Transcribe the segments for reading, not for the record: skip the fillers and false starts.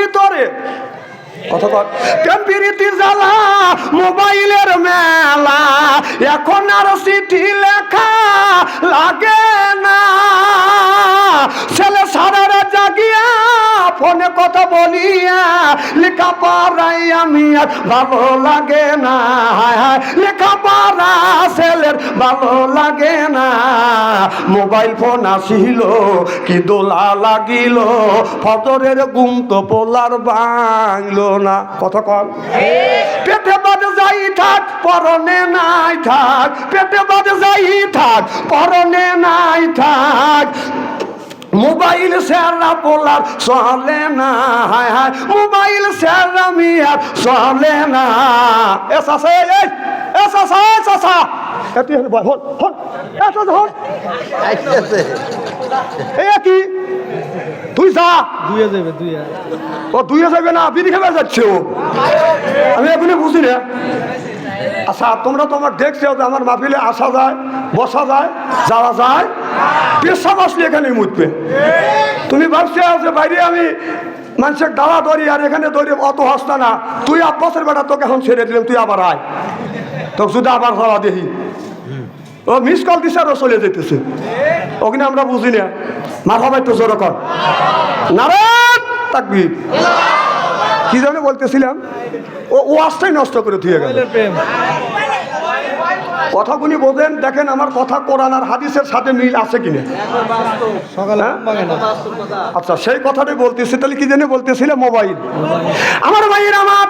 ভিতরে কথা কর প্রেম প্রীতি জ্বালা মোবাইলের মেলা এখন আর চিঠি লেখা লাগে না ছেলে সারারা জাগিয়া ফোনে কথা বলিয়া লেখা পড়াই আমি আর ভালো লাগে না লেখা পড়া ছেলের ভালো লাগে না মোবাইল ফোন আসিল কি দোলা লাগিল ফজরের ঘুম তো পোলার ভাঙলো না কথা কল পেটে বাদে যাই থাক পরনে নাই থাক পেটে বাদে যাই থাক পরনে নাই থাক মোবাইল সেরা পোলার চলে না হায় হায় মোবাইল সেরা মিয়ার চলে না এস আছে এস আছে চাচা এত হন হন এত হন এই কি তুই যা দুইয়ে যাবে ও দুইয়ে যাবে না বিড়ি খেয়ে যাচ্ছে ও আমি এখনই বুঝি না আচ্ছা তোমরা তো আমার দেখছো যে আমার মাহফিলে আসা যায় বসা যায় যাওয়া যায় পেশাব আসলে এখানেই মুতবে তুমি ভাবছো যে বাইরে আমি মানুষের ডালা ধরি আর এখানে ধরি অত হস্তা না তুই আব্বাসের বেটা তোকে এখন ছেড়ে দিলাম তুই আবার আয় তোকে শুধু আবার যাওয়া দেখি ও মিস কল দিছে আরও চলে যেতেছে ওখানে আমরা বুঝি না মাথা বাইতো জোর কর নারায়ণ তাকবীর কি জানে বলতেছিলাম ও ওয়াজটাই নষ্ট করে থুয়ে গেল কথাগুলি বোঝেন দেখেন আমার কথা কোরআন আর হাদিসের সাথে মিল আছে কিনা আচ্ছা সেই কথাটাই বলতেছি তাহলে কি জানে বলতেছিলাম মোবাইল আমার ভাইয়ের আমার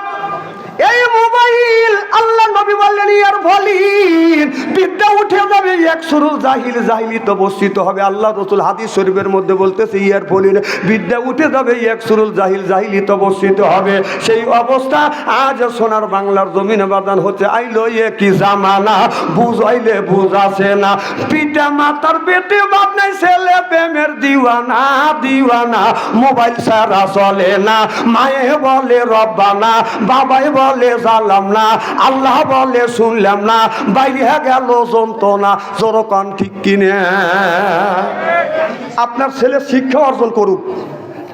এই মোবাইল আল্লাহ নবী বললেন ইয়ার বলিন বিদ্যা উঠে যাবে এক সুরুল জাহিল জাহিলিত বর্ষিত হবে আল্লাহ রাসূল হাদিস শরীফের মধ্যে বলতেছে ইয়ার বলিন বিদ্যা উঠে যাবে এক সুরুল জাহিল জাহিলিত বর্ষিত হবে সেই অবস্থা আজ সোনার বাংলার জমিনে বাদান হচ্ছে আইলো এ কি জামানা বুঝাইলে বুঝাছে না পিতা মাতার পেটে বাপ নাই ছেলে প্রেমের দিওয়ানা দিওয়ানা মোবাইল ছাড়া চলে না মায়ে বলে রব্বানা বাবাই বলে জানলাম না আল্লাহ বলে শুনলাম না বাইরে গেল যন্ত্রণা জোরকান ঠিক কিনে আপনার ছেলে শিক্ষা অর্জন করুক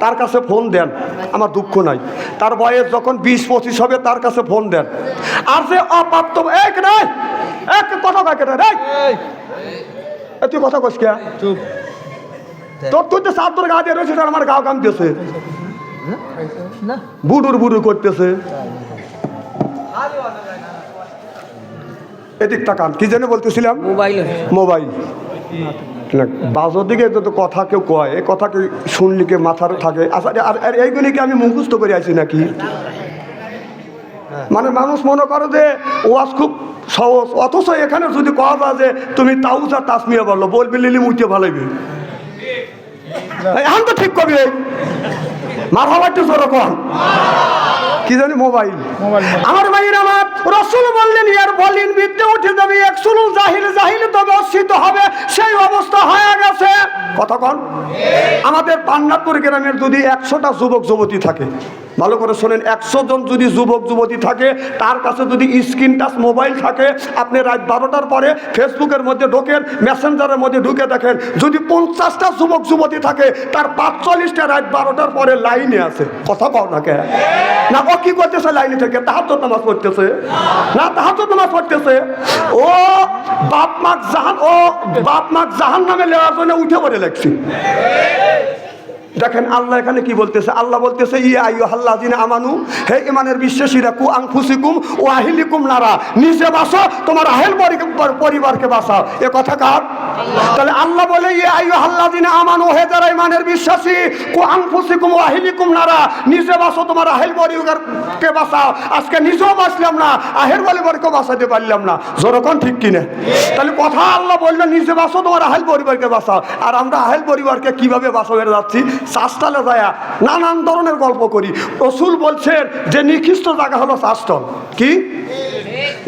তার কাছে ফোন দেন আমার দুঃখ নাই তার বয়স যখন 20-25 হবে তার কাছে ফোন দেন আর যে অপ্রাপ্ত এক নাই এক কথা কাকে রে তুই কথা কইস কে চুপ তোর তুই তো সাত তোর গা দিয়ে রয়েছে আমার গাও কাম দিয়েছে বুড়ুর বুড়ু করতেছে এদিক তাকান কি জানে বলতেছিলাম মোবাইল বাজর দিকে যত কথা কেউ কয় এই কথা কেউ শুনলি কে মাথার থাকে আর এইগুলিকে আমি মুখস্থ করে আছি নাকি মানে মানুষ মনে করে যে ওয়াজ খুব সহজ অথচ এখানে যদি কওয়া যায় যে তুমি তাউজা তাসমিয়া বলবি লিলি মুইতে ভালাইবে এখন তো ঠিক কবি মাথা বাড়তে জোরকম কি জানি মোবাইল আমার ভাইয়ের আমার রাসূল বললেন ইয়ার বলেন বিদ্যা উঠে যাবে এক সুলুল জাহিল জাহিল তবে অস্তিত্ব হবে সেই অবস্থা হয়ে গেছে কতক্ষণ আমাদের পান্নাপুর গ্রামের যদি 100টা যুবক যুবতী থাকে ভালো করে শোনেন 100 জন যদি যুবক যুবতী থাকে তার কাছে যদি স্ক্রিন টাচ মোবাইল থাকে আপনি রাত 12টার পরে ফেসবুকের মধ্যে ঢোকেন মেসেঞ্জারের মধ্যে ঢুকে দেখেন যদি 50টা যুবক যুবতী থাকে তার 45টা রাত 12টার পরে লাইনে আছে কথা পাও না কে না ও কি করতেছে লাইনে থেকে তাহাজ্জুদ নামাজ পড়তেছে না তাহাজ্জুদ নামাজ পড়তেছে ও বাপ মাক জাহান্নামে নেওয়ার জন্য উঠে পড়ে লাগছে দেখেন আল্লাহ এখানে কি বলতেছে আল্লাহ বলতেছে ইয়া আইয়ুহাল্লাযিনা আমানু হে ঈমানের বিশ্বাসীরা কু আনফুসিকুম ওয়া আহলিকুম নারা নিজে বাঁচো তোমার আহল পরিবারকে বাঁচাও এ কথা কার তাহলে আল্লাহ বলে ইয়া আইয়ুহাল্লাযিনা আমানু হে যারা ঈমানের বিশ্বাসী কু আনফুসিকুম ওয়া আহলিকুম নারা নিজে বাঁচো তোমার আহল পরিবারকে বাঁচাও আজকে নিজেও বাঁচলাম না আহল পরিবারকে বাঁচাতে পারলাম না জোরকন ঠিক কিনা তাহলে কথা আল্লাহ বললেন নিজে বাঁচো তোমার আহল পরিবারকে বাঁচাও আর আমরা আহল পরিবারকে কিভাবে বাঁচাতে যাচ্ছি শাস্তালে যায় নানান ধরনের গল্প করি রাসূল বলছেন যে নিকৃষ্ট জায়গা হলো শাস্ত্র কি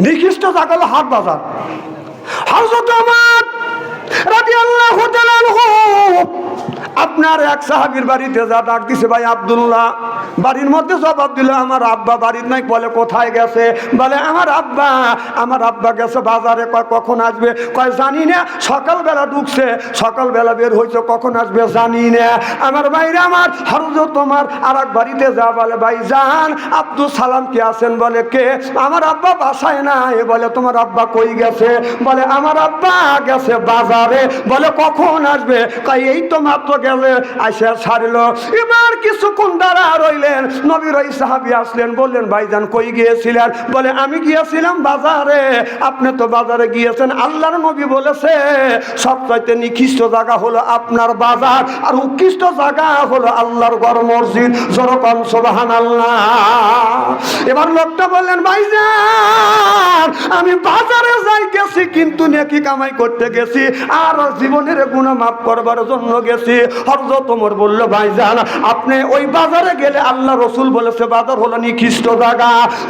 নিকৃষ্ট জায়গা হলো হাট বাজার হযরত ওমর রাদিয়াল্লাহু তাআলা আনহু আপনার এক সাহাবীর বাড়িতে যা ডাক দিছে ভাই আব্দুল্লাহ, বাড়ির মধ্যে জবাব দিল আমার আব্বা বাড়ির নাই। বলে কোথায় গেছে? বলে আমার আব্বা গেছে বাজারে। কয় কখন আসবে? কয় জানি না, সকালবেলা ঢুকছে, সকালবেলা বের হয়েছে, কখন আসবে জানি না। আমার ভাইরা আমার হরজত তোমার আর এক বাড়িতে যা বলে ভাই জান আব্দুল সালাম কে আছেন? বলে কে? আমার আব্বা বাসায় নাই। বলে তোমার আব্বা কই গেছে? বলে আমার আব্বা গেছে বাজারে। বলে কখন আসবে? কয় এই তো মাত্র গেলে আইসা ছাড়লো। এবার কিছুক্ষণ দাঁড়া রইলেন, নবীর ওই সাহাবী আসলেন, বললেন ভাইজান কই গিয়েছিলেন? বলে আমি গিয়েছিলাম বাজারে। আপনি তো বাজারে গিয়েছেন, আল্লাহর নবী বলেছে সবচাইতে নিকৃষ্ট জায়গা হলো আপনার বাজার, আর উৎকৃষ্ট জায়গা হলো আল্লাহর ঘর মসজিদ। যেরকম সুবহানাল্লাহ। এবার লোকটা বললেন ভাইজান আমি বাজারে যাই গেছি, কিন্তু নেকি কামাই করতে গেছি, আর জীবনের গুনাহ মাফ করবার জন্য গেছি। হযরত ওমর বলল ভাইজান আপনি ওই বাজারে গেলে আল্লাহ রসুল বলেছে বাজার হলো নিকৃষ্ট জায়গা,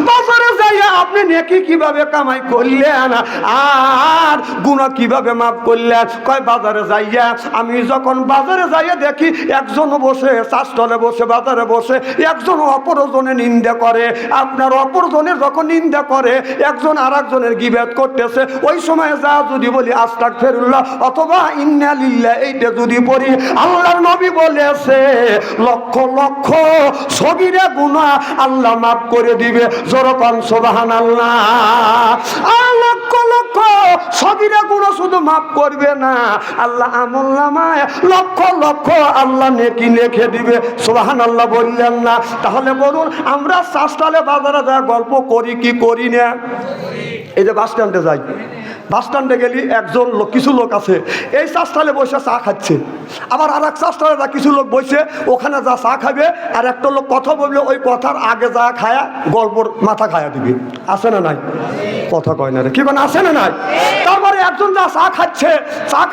বাজারে যাইয়া আপনি নেকি কিভাবে কামাই করলেন আর গুনাহ কিভাবে মাফ করলেন? কয় বাজারে যাইয়া আমি যখন বাজারে যাইয়া দেখি একজন বসে চাষতলে বসে বাজারে বসে একজন অপরজনে নিন্দা করে। আপনার অপরজনের যখন নিন্দা করে একজন আর একজনের গীবত করতেছে, ওই সময় যা যদি বলি আস্তাগফিরুল্লাহ অথবা ইন্না লিল্লাহ এইটা যদি পড়ি, আল্লাহর নবী বলেছে লক্ষ লক্ষ সগীরা গুনাহ আল্লাহ মাফ করে দিবে। যেরকম সুবহানাল্লাহ। আর লক্ষ লক্ষ সগীরা গুনাহ শুধু মাফ করবে না, আল্লাহ আমলনামায় লক্ষ লক্ষ আল্লাহ নেকি লিখে দিবে। সুবহানাল্লাহ বললেন না? তাহলে বলুন আমরা চাষতলে বাজারে যা গল্প করি কি করি না? এই যে বাস স্ট্যান্ডে যাই, বাস স্ট্যান্ডে গেলি একজন লোক কিছু লোক আছে এই চাষতলে বসে চা খাচ্ছে, আবার আর এক চাষতলে যা কিছু লোক বসে ওখানে যা চা খাবে, আর একটা লোক কথা বলবে ওই কথার আগে যা খায়া গল্পর মাথা খায়া দিবে। আছে না নাই? কথা কয় না রে, কি মানে আছে না নাই? তারপরে একজন যা চা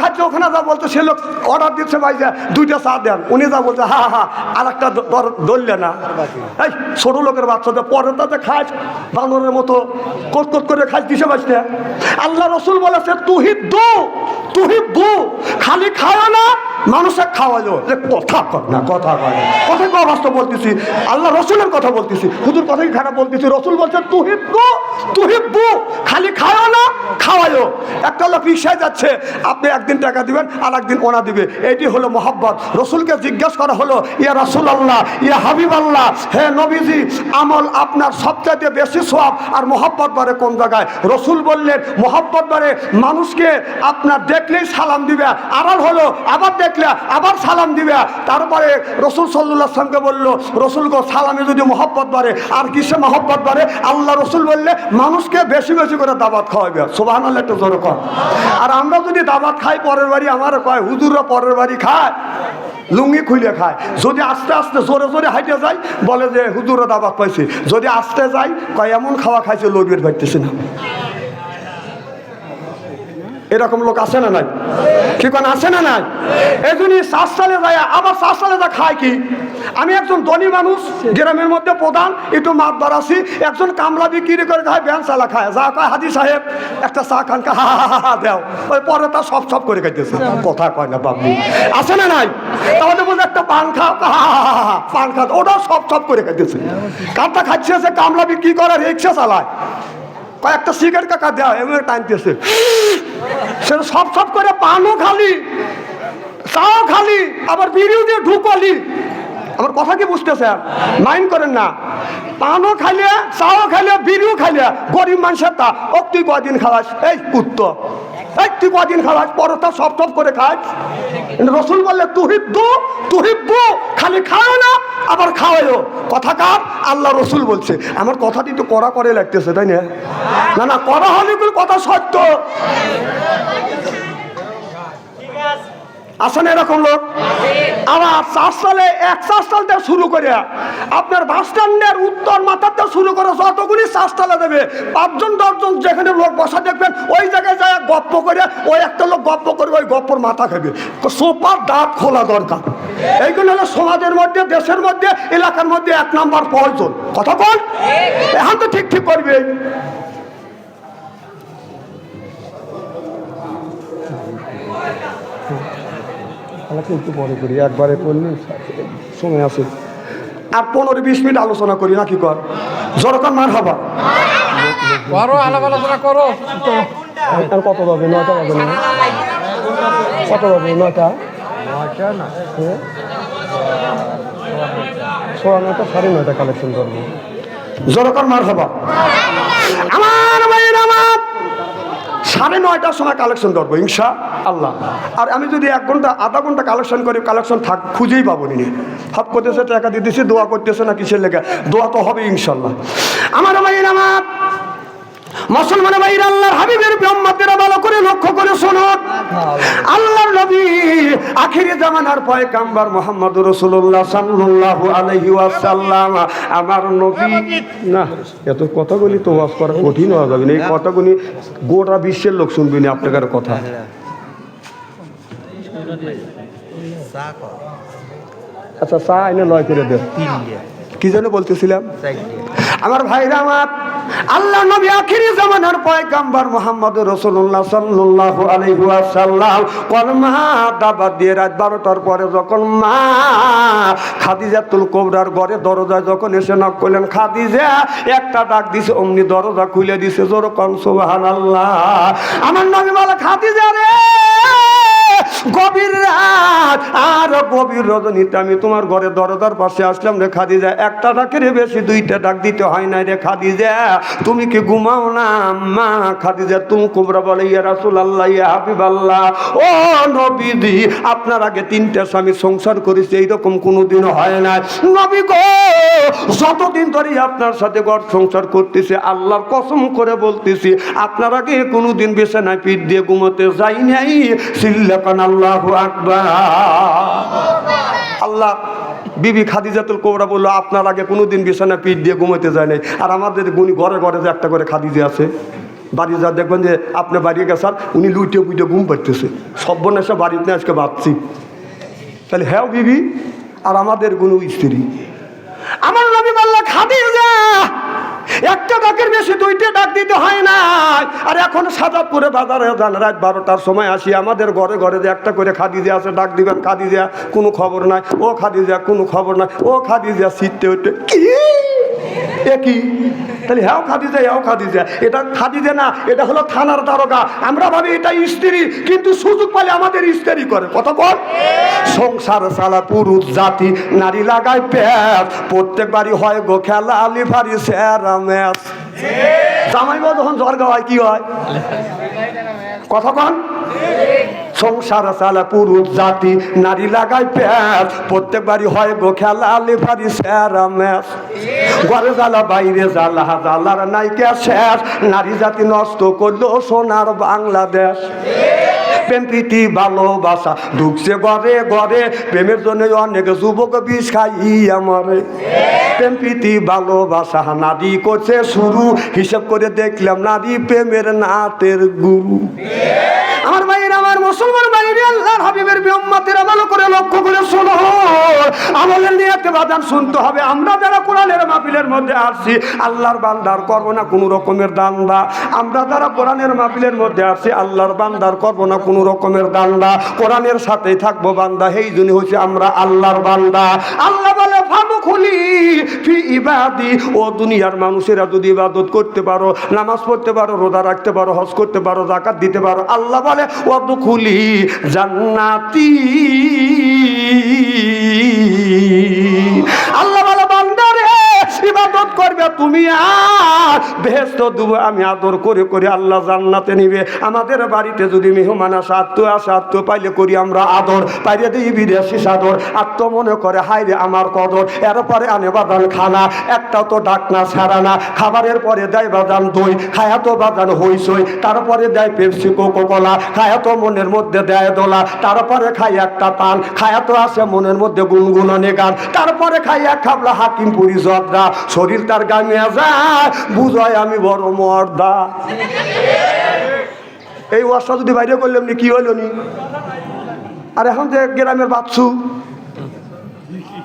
খাচ্ছে ওখানে যা বলছে সে লোক অর্ডার দিচ্ছে ভাই যে 2টা চা দেন, উনি যা বলছে হা হা আর একটা ধরলে না। এই ছোট লোকের বাচ্চাদের পরে তাতে খায় বানরের মতো কোট করে খায় দিছে বাঁচতে। আল্লাহ রসুল বলেছে তুহিব্বু খালি খাওয়া না মানুষের খাওয়ালো। কথা কয় না, কথা কয় না, কথা কয় বাস্তব বলতেছি, আল্লাহ রসুলের কথা বলতেছি, হুজুর কথা কি খারাপ বলতেছি? রসুল বলছে তুহিব্বু খালি খাওয়া না খাওয়ালো। একটা লোক রিক্সায় যাচ্ছে, আপনি একদিন টাকা দিবেন আর একদিন ওনা দিবে, এটি হলো মহব্বত। রসুলকে জিজ্ঞাসা করা হলো ইয়া রাসূলুল্লাহ ইয়া হাবিবাল্লাহ, হে নবীজি আমল আপনার সবচাইতে বেশি সওয়াব আর মহব্বত বাড়ে কোন জায়গায়? রসুল বললেন মহব্বত বাড়ে মানুষকে আপনার দেখলেই সালাম দিবে, আড়াল হলো আবার দেখলে আবার সালাম দিবে। তারপরে রসুল সাল্লাল্লাহু আলাইহি ওয়াসাল্লামকে বলল রসুল গো সালামে যদি মহব্বত বাড়ে আর কিসে মহব্বত বাড়ে? আল্লাহ রসুল বললে মানুষকে বেশি বেশি করে দাওয়াত খাওয়াবে। সুবহানাল্লাহ একটু জোরে কর। আর আমরা যদি দাওয়াত খাই পরের বাড়ি, আমার কয় হুজুররা পরের বাড়ি খায় লুঙ্গি খুলে খায়। যদি আস্তে আস্তে জোরে জোরে হাইটে যায় বলে যে হুজুররা দাওয়াত পাইছে, যদি আস্তে যায় কয় এমন খাওয়া খাইছে লবির পাইতেছে না। এরকম লোক আছে না নাই? কি কোন আছে না নাই? এই জন্য চাষতলে যায় আবার চাষতলে যা খায় কি? আমি একজন ধনী মানুষ গ্রামের মধ্যে প্রধান, একটু মাছ বাড়াছি, একজন কামলা বিক্রি করে খায়, ব্যান চালা খায়, যা কয় হাজি সাহেব একটা চা খান হা হা হা দেও, ওই পরে তা সব করে খাইতেছে। কথা কয় না বাবু, আছে না নাই? তাহলে বলছে একটা পান খাও, পান খা, ওটাও সব করে খাইতেছে। কারটা খাচ্ছে সে কামলা বিক্রি করে রিক্সা চালায়, কয়েকটা সিগারেট কাকা দেওয়া এমনি টানতেছে, সে সব করে পানও খালি চাও খালি আবার বিড়িও দিয়ে ঢুকালি। আমার কথা কি বুঝতেছেন? মাইন্ড করেন না। পানও খাইলে চাও খাইলে বিড়িও খাইলে গরিব মানুষের তা ও তুই কদিন খাওয়াস? এই কুত্ত এই তুই কদিন খাওয়াস? পরে তা সব করে খাস। রসুল বললে তুহিব্বু খালি খাও না আবার খাওয়াইও। কথা কার? আল্লাহ রসুল বলছে। আমার কথাটি একটু কড়া করে লাগতেছে তাই না? না কড়া হলে কথা সত্য। আসেন এরকম লোক। আবার চাষতলে এক চাষতল থেকে শুরু করে আপনার বাস স্ট্যান্ডের উত্তর মাথাতে শুরু করে যতগুলি চাষতলা দেবে 5জন 10জন যেখানে লোক বসা দেখবেন ওই জায়গায় যায় গপ্প করে, ওই একটা লোক গপ্প করবে, ওই গপ্পর মাথা খাবে। সোপার দাঁত খোলা দরকার। এইগুলো হলো সমাজের মধ্যে, দেশের মধ্যে, এলাকার মধ্যে 1 নম্বর প্রয়োজন। কথা বল, এখন তো ঠিক করবে। একটু পরে করি, একবারে পড়লে সময় আছে। আর 15-20 মিনিট আলোচনা করি নাকি কর যখন মার হবা আলাপ আলোচনা করো। কত পাবে? 9টা পাবে না? কত পাবে? 9টা না, 9:15, 9:30 কালেকশন করবো যখন মার হবা। আমার ভাইয়ের আমার 9:30টার সময় কালেকশন করবো ইনশা আল্লাহ। আর আমি যদি 1 ঘন্টা আধা ঘন্টা কালেকশন করি, কালেকশন খুঁজেই পাবো নি। হপ করতেছে, টাকা দিতেছে, দোয়া করতেছে না কিসের লেগে? দোয়া তো হবে ইনশাল্লাহ। আমার ভাইয়ের আমার মুসলমান ভাইরা, আল্লাহর হাবিবের উম্মতেরা ভালো করে লক্ষ্য করে শোনো। আল্লাহর নবী আখিরি জামানার পয়গম্বর মুহাম্মদুর রাসূলুল্লাহ সাল্লাল্লাহু আলাইহি ওয়াসাল্লাম, আমার নবী। না, এত কথাগুলি তো ওয়াজ করা কঠিন হয়ে যাবে না। এই কথাগুলি গোটা বিশ্বের লোক শুনবে না আপনাদের কথা। আচ্ছা, চা এনে লয় করে দেন। কি যেন বলতেছিলাম? আমার ভাইরা আমার, আল্লাহ নবী আখিরি জামানার পয়গম্বর মুহাম্মদুর রাসূলুল্লাহ সাল্লাল্লাহু আলাইহি ওয়াসাল্লাম কলমা দাবাত দিয়ে রাত 12টার পরে যখন মা খাদিজাতুল কুবরার ঘরে দরজায় যখন এসে নক করলেন, খাদিজা একটা ডাক দিছে, অমনি দরজা খুলে দিছে। জোরে কোন সুবহানাল্লাহ। আমার নবী বলে, খাদিজা রে, গভীর রাত আর গভীর রজনীতে আমি তোমার ঘরে দরজার পাশে আসলাম রে খাদিজা। একটা ডাকের বেশি 2টা ডাক দিতে হয় না রে খাদিজা, তুমি কি ঘুমাও না? মা খাদিজা তুমি কুবরা বলে, ইয়া রাসূলুল্লাহ, ইয়া হাবিবাল্লাহ, ও নবীজি, আপনার আগে 3টা স্বামী সংসার করেছে, এইরকম কোনোদিনও হয় না। নবী গো, যতদিন ধরে আপনার সাথে ঘর সংসার করতেছে, আল্লাহর কসম করে বলতেছি, আপনার আগে কোনোদিন বিছানায় পিঠ দিয়ে ঘুমোতে যাই নাই। সিল্লাকান আল্লাহু আকবার। আল্লাহ বিবি খাদিজাতুল কুবরা বললো, আপনার আগে কোনোদিন বিছানায় পিঠ দিয়ে ঘুমোতে যায় নাই। আর আমাদের গুনি ঘরে ঘরে যে একটা করে খাদিজা আছে, বাড়ি যা দেখবেন যে আপনি বাড়ি গেছেন, উনি লুইটে বুইটে ঘুম পাড়তেছে। সর্বনাশা বাড়িতে আজকে ভাবছি। তাহলে হ্যাঁ বিবি আর আমাদের গুণ স্ত্রী। আমার নবী বলল, খাদিজা একটা ডাকের বেশি 2টা ডাক দিতে হয় না। আর এখন সাজাদপুরে বাজারে যান, রাত 12টার সময় আসি, আমাদের ঘরে ঘরে যে একটা করে খাদিজা আছে, ডাক দিবেন, খাদিজা কোনো খবর নাই, ও খাদিজা কোনো খবর নাই, ও খাদিজা শীতে উঠে কি একই। তাহলে হ্যাঁ খাদিজা, হ্যাঁ খাদিজা, এটা খাদিজা না, এটা হলো থানার দারোগা। আমরা ভাবি এটা স্ত্রী, কিন্তু সুযোগ পালে আমাদের স্ত্রী করে। কথা বল, সংসার চালা পুরুষ জাতি, নারী লাগায় পেট, প্রত্যেক বাড়ি হয় গো খেলা, আলি ফারি সেরা ম্যাচ। জামাই বা যখন জ্বর গাওয়ায় কি হয়? কথা কন, সংসার চালা পুরুষ জাতি, নারী লাগায় পেট, প্রত্যেক বাড়ি হয় গো খেলা, আলি ফারি সেরা ম্যাচ। ঘরে জ্বালা বাইরে জ্বালা, জ্বালার নাইকা শেষ, নারী জাতি নষ্ট করলো সোনার বাংলাদেশ। প্রেম প্রীতি ভালোবাসা ঢুকছে ঘরে ঘরে, প্রেমের জন্য অনেক যুবক বিষ খাইয়া মরে। প্রেম প্রীতি ভালোবাসা নারী করছে শুরু, হিসাব করে দেখলাম নারী প্রেমের নাটের গুরু। আমার ভাইয়ের, আমার মুসলমান ভাইয়ের, আল্লাহর হাবিবের উম্মতেরা ভালো করে লক্ষ্য করে শোনো। আমলের নিয়তে বাদান শুনতে হবে। আমরা যারা কোরআনের মাহফিলের মধ্যে আসছি, আল্লাহর বান্দার করব না কোনো রকমের দান্দা। আমরা যারা কোরআনের মাহফিলের মধ্যে আসছি, আল্লাহর বান্দার করব না কোনো রকমের দান্দা। কোরআনের সাথেই থাকবো বান্দা, এই জন্য হচ্ছে আমরা আল্লাহর বান্দা। আল্লাহ বলে, ফাদখুলি ফি ইবাদি, ও দুনিয়ার মানুষেরা যদি ইবাদত করতে পারো, নামাজ পড়তে পারো, রোজা রাখতে পারো, হজ করতে পারো, যাকাত দিতে পারো, আল্লাহ বলে ওয়াদখুলি জান্নাতি। আল্লাহ বলে, বান্দারে ইবাদত করবে তুমি, আর বেহেশত দেব আমি আদর করে করে। আল্লাহ জান্নাতে নিবে। আমাদের বাড়িতে যদি মেহমান আসে, আত্ম পাইলে করি আমরা আদর, পাইলে দিই বিদেশি সাদর। আত্ম মনে করে হাই রে আমার কদর, এরপরে আনে বাদান খানা, একটাও তো ডাক না ছাড়া না। খাবারের পরে দেয় বাদান দই, খায়া তো বাদান হইসই, তারপরে দেয় পেপসি কোকো কোলা, খায়া তো মনের মধ্যে দেয় দোলা, তারপরে খাই একটা পান, খায়া তো আসে মনের মধ্যে গুনগুননে গান, তারপরে খাই এক খাবলা হাকিমপুরি জর্দা, শরীর তার গামিয়া যায়, বুঝায় আমি বড় মর্দা। এই ওয়াজটা যদি বাইরে করলাম নি কি হইল নি? আর এখন যে গ্রামের বাচ্চু,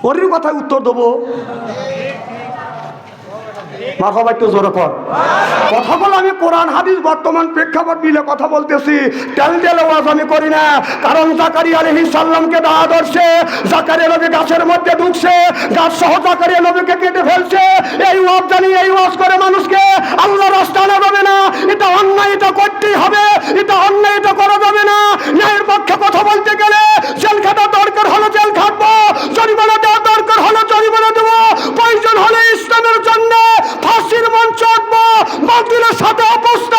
ওর কথায় উত্তর দেবো। মারহাবা, একটু জোরে কর। কথাগুলো আমি কোরআন হাদিস বর্তমান প্রেক্ষাপট মিলে কথা বলতেছি, টেল ওয়াজ আমি করি না। কারণ জাকারিয়া আলাইহিস সালামকে আদর্শে জাকারিয়া নবী গাছের মধ্যে ঢুকছে, গাছ সহ জাকারিয়া নবীকে কেটে ফেলছে। এই ওয়াজ জানি, এই ওয়াজ করে মানুষকে আল্লাহর রাস্তা আনা যাবে না। এটা অন্যায়, এটা করতেই হবে। এটা অন্যায়, এটা করা যাবে না। ন্যায়ের পক্ষে কথা বলতে গেলে জেল খাটা দরকার হলো জেল খাটবো, জরিমানা দেওয়া দরকার হলো জরিমানা দেবো, প্রয়োজন হলে ইসলামের জন্য ফাঁসির মঞ্চ উঠবো, বাতিলের সাথে অবস্থা